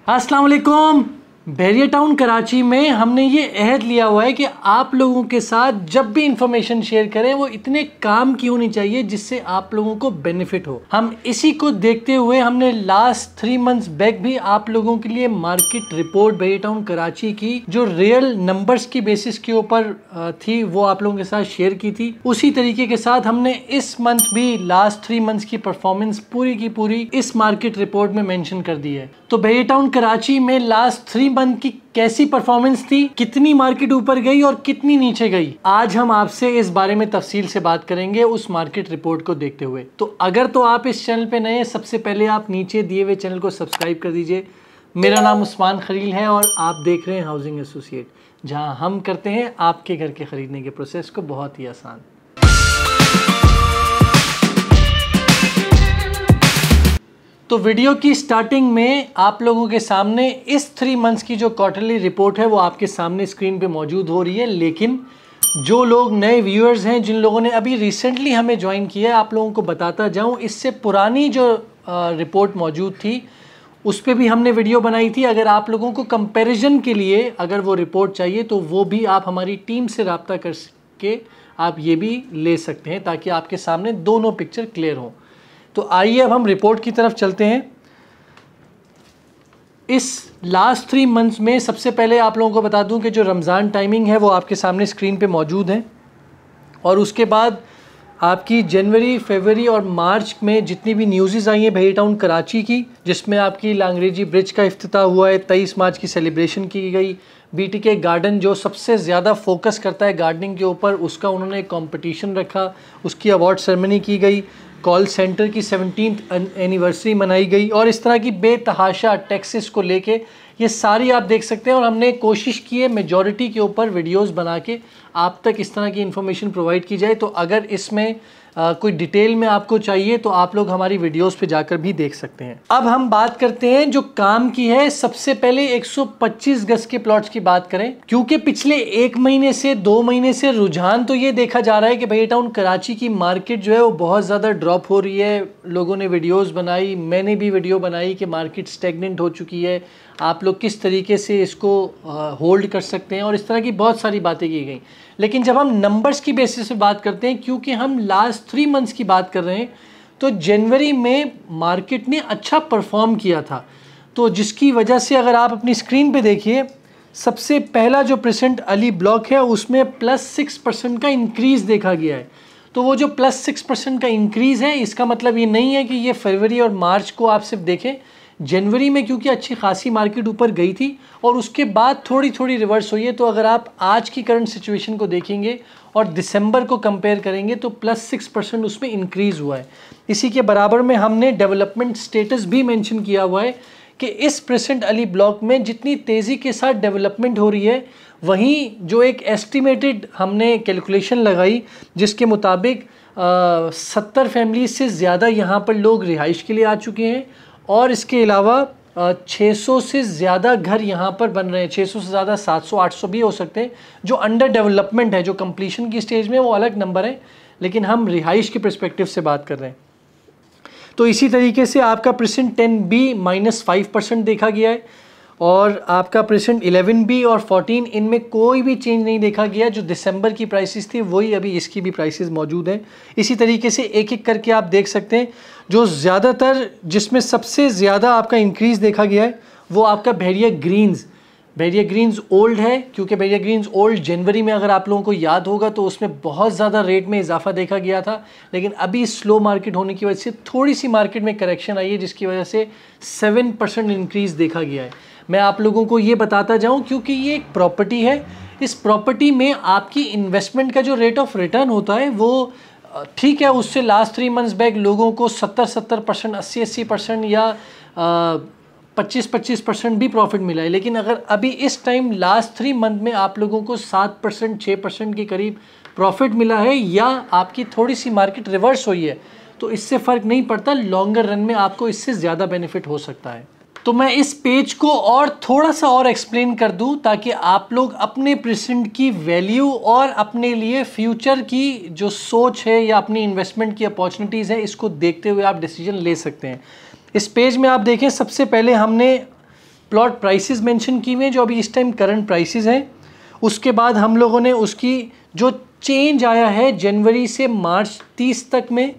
अस्सलाम वालेकुम। बैरिया टाउन कराची में हमने ये अहद लिया हुआ है कि आप लोगों के साथ जब भी इंफॉर्मेशन शेयर करें वो इतने काम की होनी चाहिए जिससे आप लोगों को बेनिफिट हो। हम इसी को देखते हुए हमने लास्ट 3 मंथ्स बैक भी आप लोगों के लिए market report Bahria Town Karachi की जो रियल नंबर्स की बेसिस के ऊपर थी वो आप लोगों के साथ शेयर की थी। उसी तरीके के साथ हमने इस मंथ भी लास्ट 3 मंथ्स की परफॉर्मेंस पूरी की पूरी इस मार्केट रिपोर्ट में मेंशन कर दी है। तो बैरिया टाउन कराची में लास्ट 3 मंथ की कैसी परफॉर्मेंस थी, कितनी मार्केट ऊपर गई और कितनी नीचे गई, आज हम आपसे इस बारे में तफसील से बात करेंगे उस मार्केट रिपोर्ट को देखते हुए। तो अगर तो आप इस चैनल पे नए हैं, सबसे पहले आप नीचे दिए हुए चैनल को सब्सक्राइब कर दीजिए। मेरा नाम उस्मान खलील है और आप देख रहे हैं हाउसिंग एसोसिएट, जहां हम करते हैं आपके घर के खरीदने के प्रोसेस को बहुत ही आसान। तो वीडियो की स्टार्टिंग में आप लोगों के सामने इस 3 मंथ्स की जो क्वार्टरली रिपोर्ट है वो आपके सामने स्क्रीन पे मौजूद हो रही है। लेकिन जो लोग नए व्यूअर्स हैं, जिन लोगों ने अभी रिसेंटली हमें ज्वाइन किया है, आप लोगों को बताता जाऊं, इससे पुरानी जो रिपोर्ट मौजूद थी उस पर भी हमने वीडियो बनाई थी। अगर आप लोगों को कंपैरिजन के लिए अगर वो रिपोर्ट चाहिए तो वो भी आप हमारी टीम से रब्ता करके आप ये भी ले सकते हैं ताकि आपके सामने दोनों पिक्चर क्लियर हों। तो आइए अब हम रिपोर्ट की तरफ चलते हैं। इस लास्ट 3 मंथ्स में सबसे पहले आप लोगों को बता दूं कि जो रमज़ान टाइमिंग है वो आपके सामने स्क्रीन पे मौजूद है, और उसके बाद आपकी जनवरी, फरवरी और मार्च में जितनी भी न्यूज़ आई हैं बैरिया टाउन कराची की, जिसमें आपकी लांगरेजी ब्रिज का इफ्तिताह हुआ है, 23 मार्च की सेलिब्रेशन की गई। BTK गार्डन जो सबसे ज़्यादा फोकस करता है गार्डनिंग के ऊपर, उसका उन्होंने एक कॉम्पिटिशन रखा, उसकी अवार्ड सेरेमनी की गई। कॉल सेंटर की 17th एनिवर्सरी मनाई गई, और इस तरह की बेतहाशा टैक्सेस को लेके ये सारी आप देख सकते हैं। और हमने कोशिश की है मेजॉरिटी के ऊपर वीडियोस बना के आप तक इस तरह की इन्फॉर्मेशन प्रोवाइड की जाए। तो अगर इसमें कोई डिटेल में आपको चाहिए तो आप लोग हमारी वीडियोस पे जाकर भी देख सकते हैं। अब हम बात करते हैं जो काम की है। सबसे पहले 125 गज के प्लॉट्स की बात करें, क्योंकि पिछले 1 महीने से 2 महीने से रुझान तो ये देखा जा रहा है कि बैरिया टाउन कराची की मार्केट जो है वो बहुत ज़्यादा ड्रॉप हो रही है। लोगों ने वीडियोज़ बनाई, मैंने भी वीडियो बनाई कि मार्केट स्टेगनेंट हो चुकी है, आप लोग किस तरीके से इसको होल्ड कर सकते हैं, और इस तरह की बहुत सारी बातें की गई। लेकिन जब हम नंबर्स की बेसिस पे बात करते हैं, क्योंकि हम लास्ट 3 मंथ्स की बात कर रहे हैं, तो जनवरी में मार्केट ने अच्छा परफॉर्म किया था। तो जिसकी वजह से अगर आप अपनी स्क्रीन पे देखिए, सबसे पहला जो परसेंट अली ब्लॉक है उसमें +6% का इंक्रीज़ देखा गया है। तो वो जो +6% का इंक्रीज़ है, इसका मतलब ये नहीं है कि ये फरवरी और मार्च को आप सिर्फ देखें। जनवरी में क्योंकि अच्छी खासी मार्केट ऊपर गई थी और उसके बाद थोड़ी थोड़ी रिवर्स हुई है। तो अगर आप आज की करंट सिचुएशन को देखेंगे और दिसंबर को कंपेयर करेंगे तो +6% उसमें इंक्रीज़ हुआ है। इसी के बराबर में हमने डेवलपमेंट स्टेटस भी मेंशन किया हुआ है कि इस प्रेजेंट अली ब्लॉक में जितनी तेज़ी के साथ डेवलपमेंट हो रही है, वहीं जो एक एस्टिमेटेड हमने कैलकुलेशन लगाई जिसके मुताबिक 70 फैमिली से ज़्यादा यहाँ पर लोग रिहाइश के लिए आ चुके हैं, और इसके अलावा 600 से ज़्यादा घर यहाँ पर बन रहे हैं। 600 से ज़्यादा 700-800 भी हो सकते हैं जो अंडर डेवलपमेंट है। जो कंप्लीशन की स्टेज में वो अलग नंबर है, लेकिन हम रिहाइश के पर्सपेक्टिव से बात कर रहे हैं। तो इसी तरीके से आपका परसेंट 10B -5% देखा गया है, और आपका परसेंट 11B और 14 इनमें कोई भी चेंज नहीं देखा गया। जो दिसंबर की प्राइसेस थी वही अभी इसकी भी प्राइसेस मौजूद हैं। इसी तरीके से एक एक करके आप देख सकते हैं। जो ज़्यादातर जिसमें सबसे ज़्यादा आपका इंक्रीज़ देखा गया है वो आपका Bahria Greens. Bahria Greens old है, क्योंकि बैरिया ग्रीन्स ओल्ड जनवरी में अगर आप लोगों को याद होगा तो उसमें बहुत ज़्यादा रेट में इजाफा देखा गया था। लेकिन अभी स्लो मार्केट होने की वजह से थोड़ी सी मार्केट में करेक्शन आई है, जिसकी वजह से 7% इंक्रीज़ देखा गया है। मैं आप लोगों को ये बताता जाऊं क्योंकि ये एक प्रॉपर्टी है। इस प्रॉपर्टी में आपकी इन्वेस्टमेंट का जो रेट ऑफ रिटर्न होता है वो ठीक है, उससे लास्ट 3 मंथ्स बैक लोगों को 70% 80% या 25% भी प्रॉफिट मिला है। लेकिन अगर अभी इस टाइम लास्ट 3 मंथ में आप लोगों को 7% 6% के करीब प्रॉफिट मिला है, या आपकी थोड़ी सी मार्केट रिवर्स हुई है, तो इससे फ़र्क नहीं पड़ता। लॉन्गर रन में आपको इससे ज़्यादा बेनिफिट हो सकता है। तो मैं इस पेज को और थोड़ा सा और एक्सप्लेन कर दूं ताकि आप लोग अपने प्रेजेंट की वैल्यू और अपने लिए फ्यूचर की जो सोच है या अपनी इन्वेस्टमेंट की अपॉर्चुनिटीज़ है, इसको देखते हुए आप डिसीजन ले सकते हैं। इस पेज में आप देखें, सबसे पहले हमने प्लॉट प्राइसेस मेंशन की हुई हैं जो अभी इस टाइम करंट प्राइसेस हैं। उसके बाद हम लोगों ने उसकी जो चेंज आया है जनवरी से मार्च 30 तक में,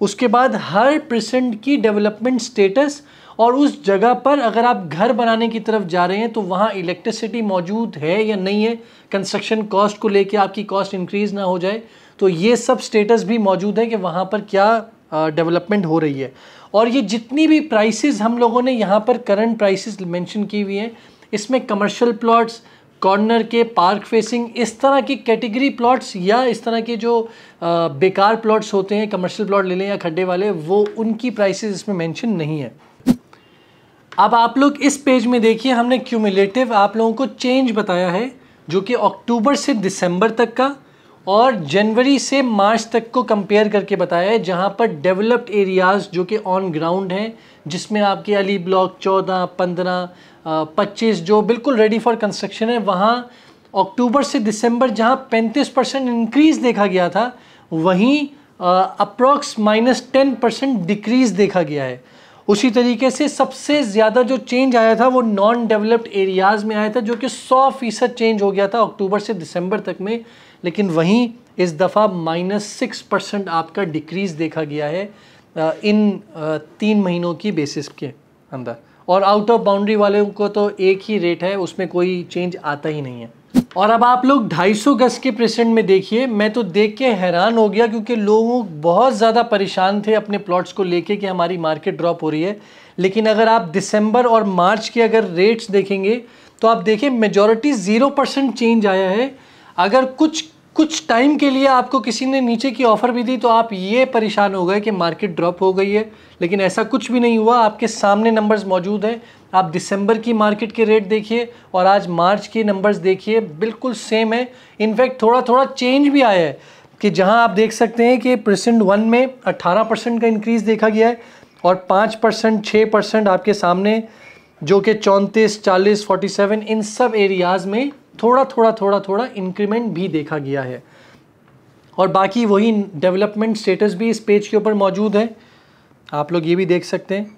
उसके बाद हर परसेंट की डेवलपमेंट स्टेटस, और उस जगह पर अगर आप घर बनाने की तरफ जा रहे हैं तो वहाँ इलेक्ट्रिसिटी मौजूद है या नहीं है, कंस्ट्रक्शन कॉस्ट को लेके आपकी कॉस्ट इंक्रीज़ ना हो जाए, तो ये सब स्टेटस भी मौजूद है कि वहाँ पर क्या डेवलपमेंट हो रही है। और ये जितनी भी प्राइसेस हम लोगों ने यहाँ पर करंट प्राइसेस मेंशन की हुई हैं, इसमें कमर्शियल प्लॉट्स, कॉर्नर के, पार्क फेसिंग, इस तरह की कैटेगरी प्लॉट्स या इस तरह के जो बेकार प्लॉट्स होते हैं, कमर्शियल प्लॉट ले लें या खड्डे वाले, वो उनकी प्राइसेस इसमें मेंशन नहीं है। अब आप लोग इस पेज में देखिए, हमने क्यूमुलेटिव आप लोगों को चेंज बताया है जो कि अक्टूबर से दिसंबर तक का और जनवरी से मार्च तक को कंपेयर करके बताया है, जहां पर डेवलप्ड एरियाज़ जो कि ऑन ग्राउंड हैं, जिसमें आपके अली ब्लॉक 14, 15, 25 जो बिल्कुल रेडी फॉर कंस्ट्रक्शन है, वहां अक्टूबर से दिसंबर जहां 35% इंक्रीज़ देखा गया था, वहीं अप्रॉक्स -10% डिक्रीज़ देखा गया है। उसी तरीके से सबसे ज़्यादा जो चेंज आया था वो नॉन डेवलप्ड एरियाज़ में आया था, जो कि 100% चेंज हो गया था अक्टूबर से दिसंबर तक में, लेकिन वहीं इस दफ़ा -6% आपका डिक्रीज़ देखा गया है इन 3 महीनों की बेसिस के अंदर। और आउट ऑफ बाउंड्री वाले को तो एक ही रेट है, उसमें कोई चेंज आता ही नहीं है। और अब आप लोग 250 गज के परसेंट में देखिए, मैं तो देख के हैरान हो गया क्योंकि लोग बहुत ज़्यादा परेशान थे अपने प्लॉट्स को लेके कि हमारी मार्केट ड्रॉप हो रही है। लेकिन अगर आप दिसंबर और मार्च के अगर रेट्स देखेंगे तो आप देखें मेजॉरिटी 0% चेंज आया है। अगर कुछ टाइम के लिए आपको किसी ने नीचे की ऑफ़र भी दी तो आप ये परेशान हो गए कि मार्केट ड्रॉप हो गई है, लेकिन ऐसा कुछ भी नहीं हुआ। आपके सामने नंबर्स मौजूद हैं, आप दिसंबर की मार्केट के रेट देखिए और आज मार्च के नंबर्स देखिए, बिल्कुल सेम है। इनफैक्ट थोड़ा थोड़ा चेंज भी आया है कि जहां आप देख सकते हैं कि प्रेसेंट 1 में 18% का इंक्रीज़ देखा गया है और 5%, 6% आपके सामने, जो कि 34, 40, 47 इन सब एरियाज़ में थोड़ा इंक्रीमेंट भी देखा गया है। और बाकी वही डेवलपमेंट स्टेटस भी इस पेज के ऊपर मौजूद है, आप लोग ये भी देख सकते हैं।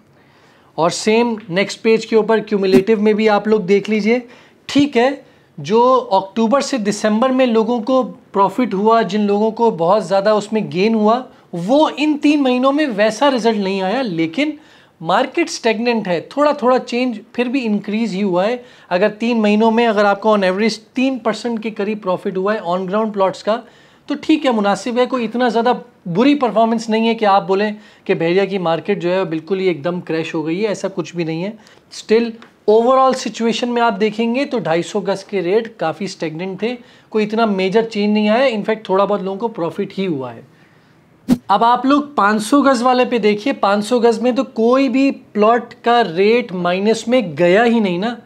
और सेम नेक्स्ट पेज के ऊपर क्यूमुलेटिव में भी आप लोग देख लीजिए। ठीक है, जो अक्टूबर से दिसंबर में लोगों को प्रॉफिट हुआ, जिन लोगों को बहुत ज़्यादा उसमें गेन हुआ, वो इन 3 महीनों में वैसा रिजल्ट नहीं आया, लेकिन मार्केट स्टेगनेंट है। थोड़ा चेंज फिर भी इंक्रीज़ ही हुआ है। अगर 3 महीनों में अगर आपको ऑन एवरेज 3% के करीब प्रॉफिट हुआ है ऑन ग्राउंड प्लॉट्स का, तो ठीक है, मुनासिब है। कोई इतना ज़्यादा बुरी परफॉर्मेंस नहीं है कि आप बोलें कि भैया की मार्केट जो है बिल्कुल ही एकदम क्रैश हो गई है, ऐसा कुछ भी नहीं है। स्टिल ओवरऑल सिचुएशन में आप देखेंगे तो 250 गज के रेट काफ़ी स्टेगनेंट थे, कोई इतना मेजर चेंज नहीं आया। इनफैक्ट थोड़ा बहुत लोगों को प्रॉफिट ही हुआ है। अब आप लोग 500 गज वाले पे देखिए। 500 गज में तो कोई भी प्लॉट का रेट माइनस में गया ही नहीं ना।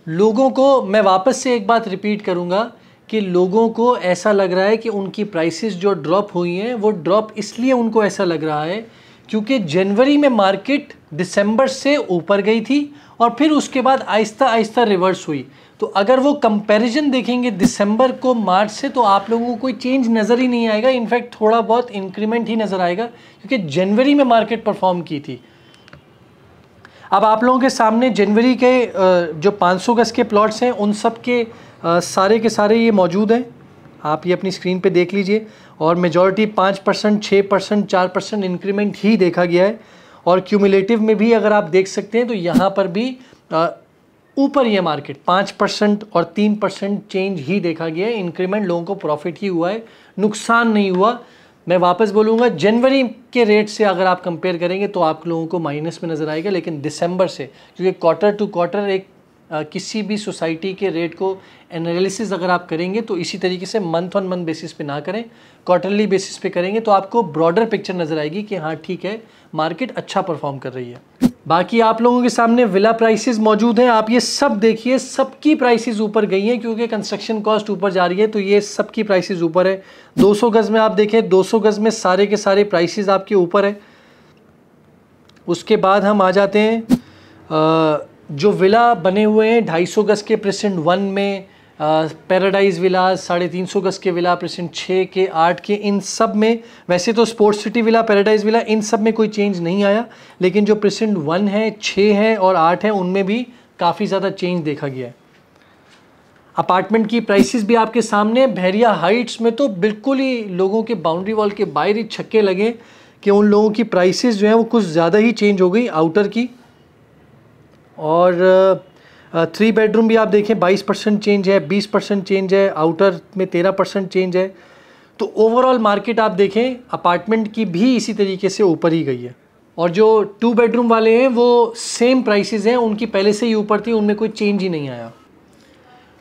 लोगों को, मैं वापस से एक बात रिपीट करूंगा कि लोगों को ऐसा लग रहा है कि उनकी प्राइसेस जो ड्रॉप हुई हैं वो ड्रॉप इसलिए उनको ऐसा लग रहा है क्योंकि जनवरी में मार्केट दिसंबर से ऊपर गई थी और फिर उसके बाद आहिस्ता आहिस्ता रिवर्स हुई। तो अगर वो कंपैरिजन देखेंगे दिसंबर को मार्च से, तो आप लोगों को कोई चेंज नज़र ही नहीं आएगा। इनफैक्ट थोड़ा बहुत इंक्रीमेंट ही नज़र आएगा क्योंकि जनवरी में मार्केट परफॉर्म की थी। अब आप लोगों के सामने जनवरी के जो 500 गज के प्लॉट्स हैं उन सब के सारे के सारे ये मौजूद हैं, आप ये अपनी स्क्रीन पे देख लीजिए। और मेजॉरिटी 5%, 6%, 4% इंक्रीमेंट ही देखा गया है। और क्यूमुलेटिव में भी अगर आप देख सकते हैं तो यहाँ पर भी ऊपर ये मार्केट 5% और 3% चेंज ही देखा गया है। इंक्रीमेंट लोगों को प्रॉफिट ही हुआ है, नुकसान नहीं हुआ। मैं वापस बोलूँगा, जनवरी के रेट से अगर आप कंपेयर करेंगे तो आप लोगों को माइनस में नज़र आएगा, लेकिन दिसंबर से, क्योंकि क्वार्टर टू क्वार्टर एक किसी भी सोसाइटी के रेट को एनालिसिस अगर आप करेंगे तो इसी तरीके से मंथ ऑन मंथ बेसिस पे ना करें, क्वार्टरली बेसिस पे करेंगे तो आपको ब्रॉडर पिक्चर नज़र आएगी कि हाँ ठीक है, मार्केट अच्छा परफॉर्म कर रही है। बाकी आप लोगों के सामने विला प्राइसेस मौजूद हैं, आप ये सब देखिए, सबकी प्राइसेस ऊपर गई हैं क्योंकि कंस्ट्रक्शन कॉस्ट ऊपर जा रही है, तो ये सबकी प्राइसेस ऊपर है। 200 गज में आप देखें, 200 गज में सारे के सारे प्राइसेस आपके ऊपर है। उसके बाद हम आ जाते हैं जो विला बने हुए हैं 250 गज के प्रेसेंट 1 में, पैराडाइज विला 350 गज के विला प्रेसेंट 6 के 8 के, इन सब में वैसे तो sports city villa, paradise villa, इन सब में कोई चेंज नहीं आया, लेकिन जो प्रेसेंट 1 है, 6 है और 8 है, उनमें भी काफ़ी ज़्यादा चेंज देखा गया है। अपार्टमेंट की प्राइसेस भी आपके सामने, बहरिया हाइट्स में तो बिल्कुल ही लोगों के बाउंड्री वॉल के बाहर ही छक्के लगे कि उन लोगों की प्राइसेस जो हैं वो कुछ ज़्यादा ही चेंज हो गई आउटर की। और 3 बेडरूम भी आप देखें 22% चेंज है, 20% चेंज है, आउटर में 13% चेंज है। तो ओवरऑल मार्केट आप देखें अपार्टमेंट की भी इसी तरीके से ऊपर ही गई है। और जो 2 बेडरूम वाले हैं वो सेम प्राइसेस हैं, उनकी पहले से ही ऊपर थी, उनमें कोई चेंज ही नहीं आया।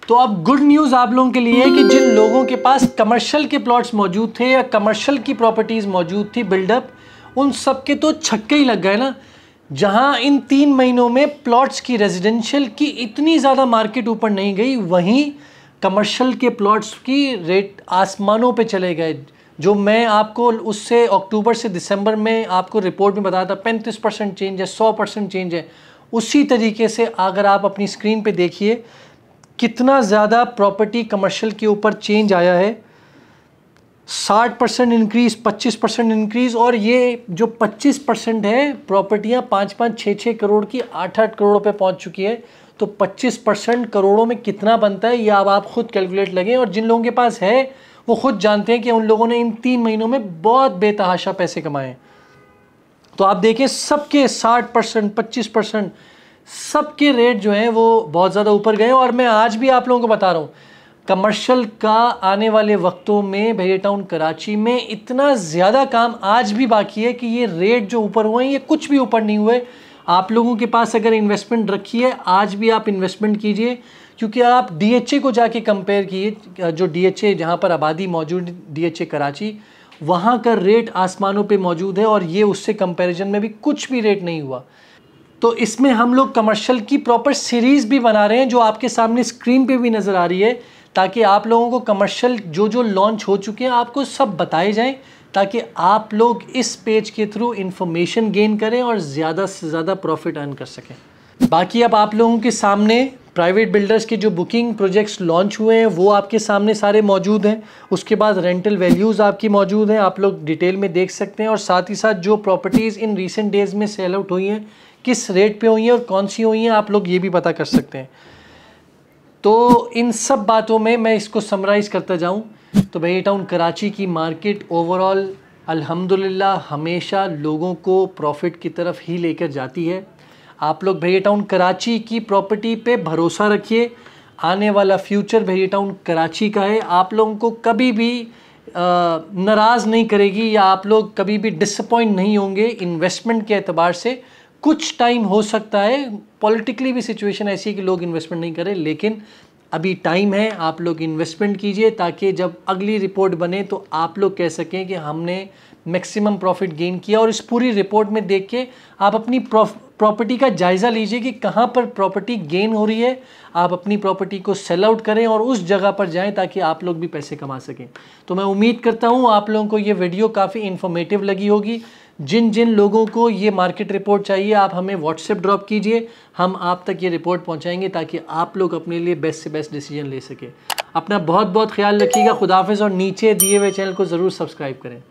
तो अब गुड न्यूज़ आप लोगों के लिए है कि जिन लोगों के पास कमर्शियल के प्लॉट्स मौजूद थे या कमर्शियल की प्रॉपर्टीज़ मौजूद थी बिल्डअप, उन सब के तो छक्के ही लग गए ना। जहां इन 3 महीनों में प्लॉट्स की रेजिडेंशियल की इतनी ज़्यादा मार्केट ऊपर नहीं गई, वहीं कमर्शियल के प्लॉट्स की रेट आसमानों पे चले गए। जो मैं आपको उससे अक्टूबर से दिसंबर में आपको रिपोर्ट में बताया था 35% चेंज है, 100% चेंज है, उसी तरीके से अगर आप अपनी स्क्रीन पे देखिए कितना ज़्यादा प्रॉपर्टी कमर्शियल के ऊपर चेंज आया है। 60% इंक्रीज़, 25% इंक्रीज़, और ये जो 25% है प्रॉपर्टियाँ 5-5, 6-6 करोड़ की 8-8 करोड़ पे पहुँच चुकी है। तो 25% करोड़ों में कितना बनता है ये अब आप खुद कैलकुलेट लगें। और जिन लोगों के पास है वो खुद जानते हैं कि उन लोगों ने इन 3 महीनों में बहुत बेतहाशा पैसे कमाए। तो आप देखें सबके 60%, 25%, सबके रेट जो हैं वो बहुत ज़्यादा ऊपर गए। और मैं आज भी आप लोगों को बता रहा हूँ कमर्शियल का आने वाले वक्तों में बहरिया टाउन कराची में इतना ज़्यादा काम आज भी बाकी है कि ये रेट जो ऊपर हुए हैं ये कुछ भी ऊपर नहीं हुए। आप लोगों के पास अगर इन्वेस्टमेंट रखी है आज भी आप इन्वेस्टमेंट कीजिए, क्योंकि आप डीएचए को जाके कंपेयर कीजिए। जो डीएचए जहाँ पर आबादी मौजूद डीएचए कराची, वहाँ का रेट आसमानों पे मौजूद है और ये उससे कंपैरिजन में भी कुछ भी रेट नहीं हुआ। तो इसमें हम लोग कमर्शियल की प्रॉपर सीरीज़ भी बना रहे हैं जो आपके सामने स्क्रीन पे भी नज़र आ रही है, ताकि आप लोगों को कमर्शियल जो जो लॉन्च हो चुके हैं आपको सब बताए जाएं, ताकि आप लोग इस पेज के थ्रू इंफॉर्मेशन गेन करें और ज़्यादा से ज़्यादा प्रॉफिट अर्न कर सकें। बाकी अब आप लोगों के सामने प्राइवेट बिल्डर्स के जो बुकिंग प्रोजेक्ट्स लॉन्च हुए हैं वो आपके सामने सारे मौजूद हैं। उसके बाद रेंटल वैल्यूज़ आपकी मौजूद हैं, आप लोग डिटेल में देख सकते हैं। और साथ ही साथ जो प्रॉपर्टीज़ इन रीसेंट डेज़ में सेल आउट हुई हैं, किस रेट पे हुई हैं और कौन सी हुई हैं, आप लोग ये भी पता कर सकते हैं। तो इन सब बातों में मैं इसको समराइज़ करता जाऊं तो बहरिया टाउन कराची की मार्केट ओवरऑल अल्हम्दुलिल्लाह हमेशा लोगों को प्रॉफिट की तरफ ही लेकर जाती है। आप लोग बहरिया टाउन कराची की प्रॉपर्टी पे भरोसा रखिए, आने वाला फ्यूचर बहरिया टाउन कराची का है। आप लोगों को कभी भी नाराज़ नहीं करेगी या आप लोग कभी भी डिसअपॉइंट नहीं होंगे इन्वेस्टमेंट के एतबार से। कुछ टाइम हो सकता है पॉलिटिकली भी सिचुएशन ऐसी है कि लोग इन्वेस्टमेंट नहीं करें, लेकिन अभी टाइम है, आप लोग इन्वेस्टमेंट कीजिए ताकि जब अगली रिपोर्ट बने तो आप लोग कह सकें कि हमने मैक्सिमम प्रॉफिट गेन किया। और इस पूरी रिपोर्ट में देख के आप अपनी प्रॉपर्टी का जायज़ा लीजिए कि कहाँ पर प्रॉपर्टी गेन हो रही है, आप अपनी प्रॉपर्टी को सेल आउट करें और उस जगह पर जाएं ताकि आप लोग भी पैसे कमा सकें। तो मैं उम्मीद करता हूँ आप लोगों को ये वीडियो काफ़ी इन्फॉर्मेटिव लगी होगी। जिन जिन लोगों को ये मार्केट रिपोर्ट चाहिए आप हमें व्हाट्सएप ड्रॉप कीजिए, हम आप तक ये रिपोर्ट पहुंचाएंगे ताकि आप लोग अपने लिए बेस्ट से बेस्ट डिसीजन ले सकें। अपना बहुत बहुत ख्याल रखिएगा। खुदा हाफिज़ और नीचे दिए हुए चैनल को ज़रूर सब्सक्राइब करें।